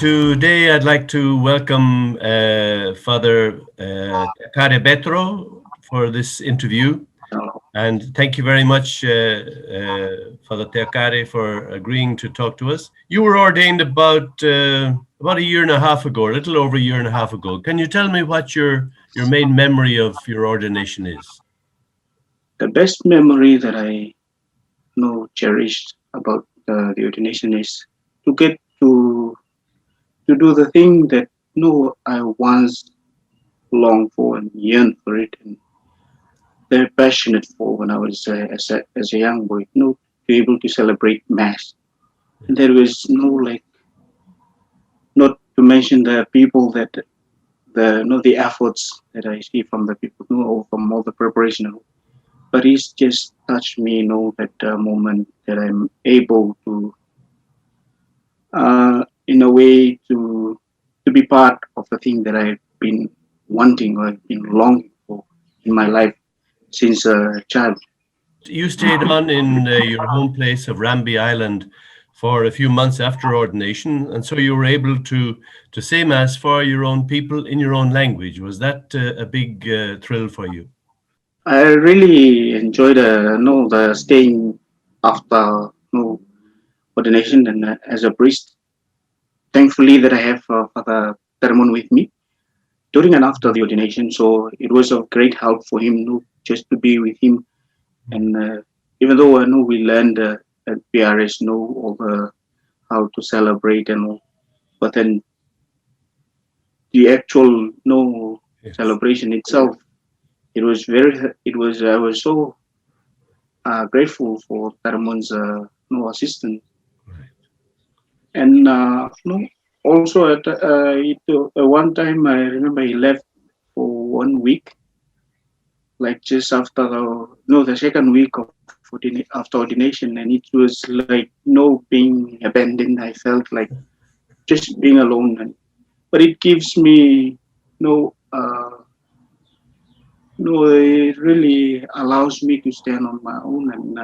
Today I'd like to welcome Father Teakare Betero for this interview. And thank you very much, Father Teakare, for agreeing to talk to us. You were ordained about a year and a half ago, a little over a year and a half ago. Can you tell me what your main memory of your ordination is? The best memory that I know cherished about the ordination is to get to do the thing that I once longed for and yearned for it and very passionate for when I was as a young boy. To be able to celebrate mass. And there was not to mention the people that the efforts that I see from the people, or from all the preparation. But it's just touched me, that moment that I'm able to, in a way, to be part of the thing that I've been wanting or I've been longing for in my life since a child. You stayed on in your home place of Ramby Island for a few months after ordination, and so you were able to say Mass for your own people in your own language. Was that a big thrill for you? I really enjoyed the staying after ordination and as a priest. Thankfully, that I have Father Termon with me during and after the ordination, so it was of great help for him, just to be with him. And even though I know we learned at PRS, all the how to celebrate and all, but then the actual Yes. celebration itself, I was so grateful for Termon's assistance. Right. And also one time I remember he left for 1 week, like just after the second week of after ordination, and it was like being abandoned. I felt like just being alone, but it gives me no it really allows me to stand on my own and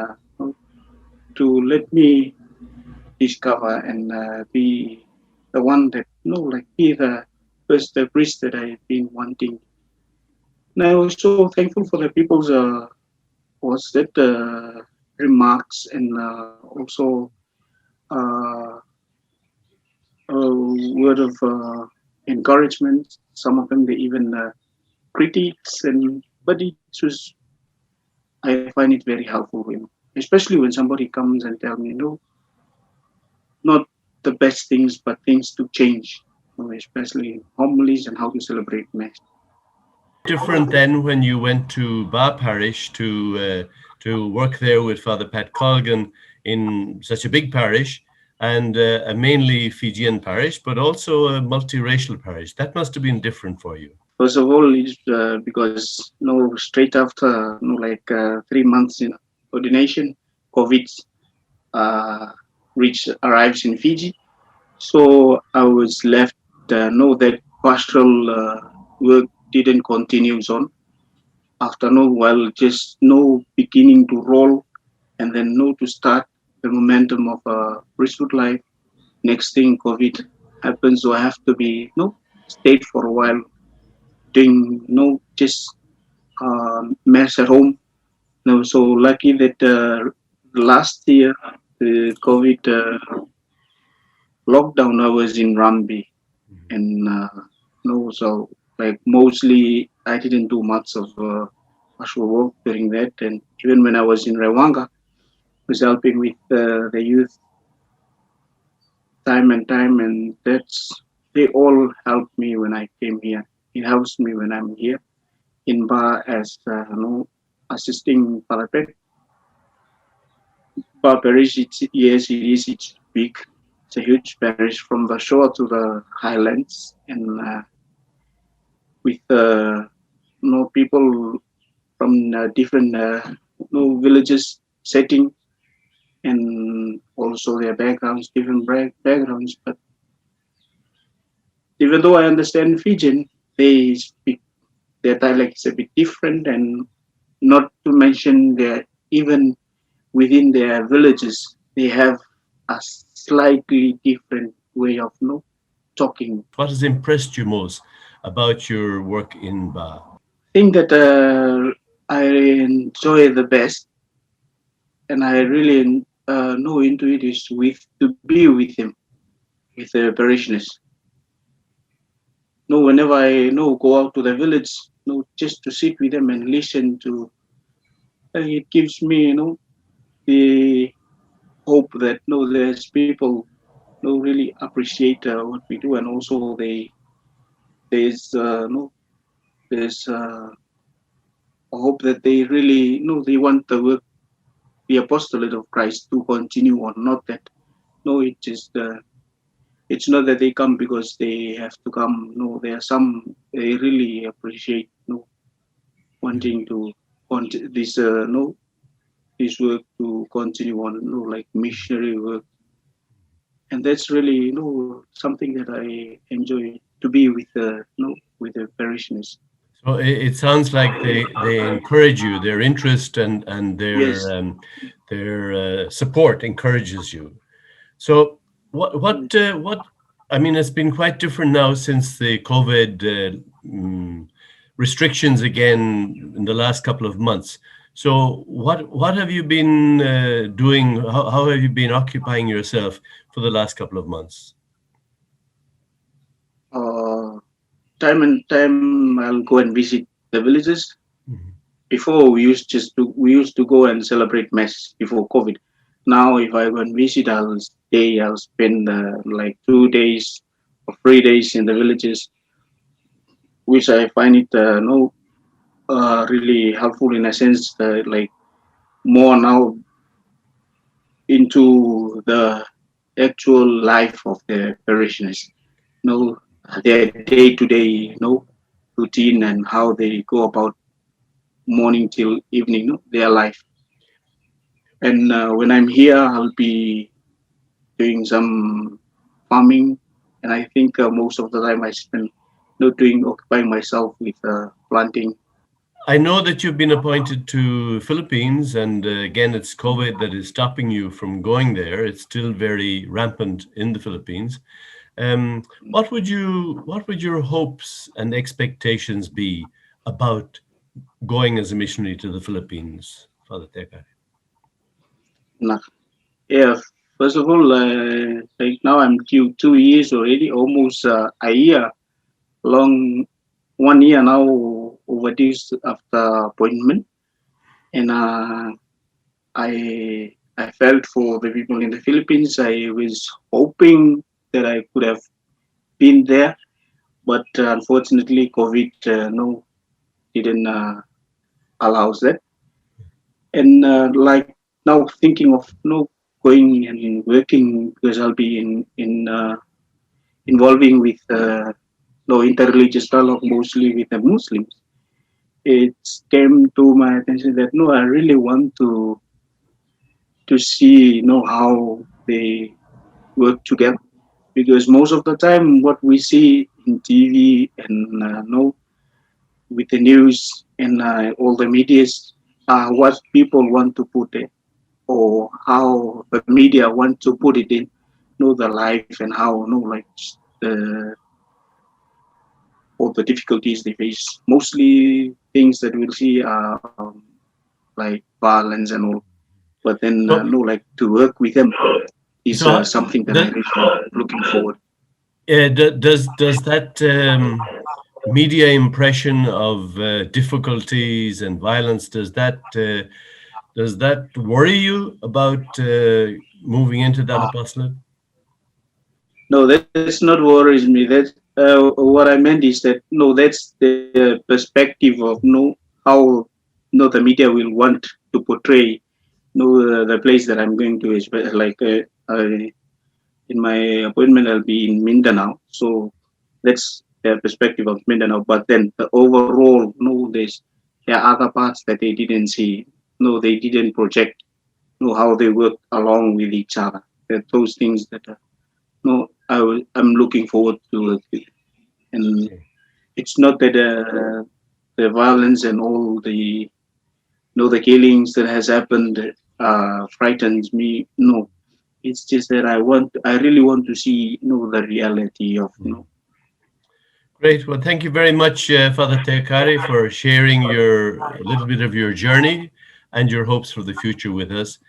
to let me discover and be the one that be the first the priest that I've been wanting. And I was so thankful for the people's was that remarks and also uh, a word of encouragement. Some of them they even critiques, and but it was I find it very helpful when, especially when somebody comes and tell me not the best things, but things to change, especially homilies and how to celebrate mass. Different then when you went to Ba Parish to work there with Father Pat Colgan in such a big parish and a mainly Fijian parish, but also a multiracial parish. That must have been different for you. First of all, it's because straight after 3 months in ordination, COVID uh, arrives in Fiji. So I was left. Know that pastoral work didn't continue on after just beginning to roll, and then to start the momentum of priesthood life. Next thing, COVID happens, so I have to be stayed for a while doing just mass at home. So lucky that last year the COVID lockdown, I was in Rambi, and so like mostly I didn't do much of actual work during that. And even when I was in Rewanga, I was helping with the youth time and time, and they all helped me when I came here. It helps me when I'm here in Ba as assisting Parapet. Ba parish, yes, it is. It's big. It's a huge parish from the shore to the highlands, and with people from different villages setting, and also their backgrounds, different backgrounds. But even though I understand Fijian, they speak their dialect is a bit different, and not to mention their even within their villages they have a slightly different way of talking. What has impressed you most about your work in Ba? Thing that I enjoy the best, and I really know into it, is to be with him, with the parishioners. No, whenever I go out to the village, just to sit with them and listen to, it gives me the hope that there's people really appreciate what we do, and also there's no there's a hope that they really they want the work, the apostolate of Christ, to continue on. Not that it's not that they come because they have to come. No, there are some they really appreciate wanting to this this work to continue on, like missionary work, and that's really something that I enjoy, to be with with the parishioners. So it sounds like they encourage you. Their interest and Yes. their support encourages you. So what I mean, it's been quite different now since the COVID restrictions again in the last couple of months. So what have you been doing? How have you been occupying yourself for the last couple of months? Uh, Time and time I'll go and visit the villages. Mhm. Before we used to go and celebrate mass before COVID. Now if I go and visit, I'll spend like 2 days or 3 days in the villages, which I find it no really helpful, in a sense that, like, more now into the actual life of the parishioners, know their day-to-day routine, and how they go about morning till evening, their life. And when I'm here, I'll be doing some farming, and I think most of the time I spend doing occupying myself with planting. I know that you've been appointed to Philippines, and again, it's COVID that is stopping you from going there. It's still very rampant in the Philippines. What would your hopes and expectations be about going as a missionary to the Philippines, Father Teakare? Nah, yeah. First of all, like now I'm 2 years already, almost a year long, 1 year now overdue after appointment, and I felt for the people in the Philippines. I was hoping that I could have been there, but unfortunately, COVID no didn't allows that. And like now thinking of going and working, because I'll be in involving with interreligious dialogue, mostly with the Muslims. It came to my attention that I really want to see how they work together, because most of the time what we see in TV and with the news and all the medias are what people want to put it, or how the media want to put it in the life, and how like the all the difficulties they face. Mostly things that we'll see are like violence and all. But then So, like to work with them is so something that I'm does, really looking forward. does that media impression of difficulties and violence, does that worry you about moving into that apostolate? No, that's not worries me. That's what I meant is that that's the perspective of how the media will want to portray the place that I'm going to is, like in my appointment I'll be in Mindanao, so that's the perspective of Mindanao. But then the overall, there are other parts that they didn't see. No, they didn't project. How they work along with each other. Those things that I'm looking forward to it. And it's not that the violence and all the the killings that has happened frightens me. No, It's just that I really want to see, the reality of, Great. Well, thank you very much, Father Teakare, for sharing a little bit of your journey and your hopes for the future with us.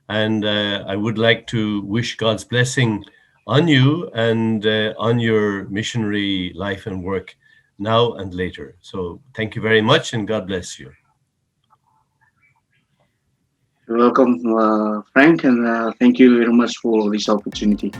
And I would like to wish God's blessing on you and on your missionary life and work now and later. So thank you very much, and God bless you. You're welcome, Frank, and thank you very much for this opportunity.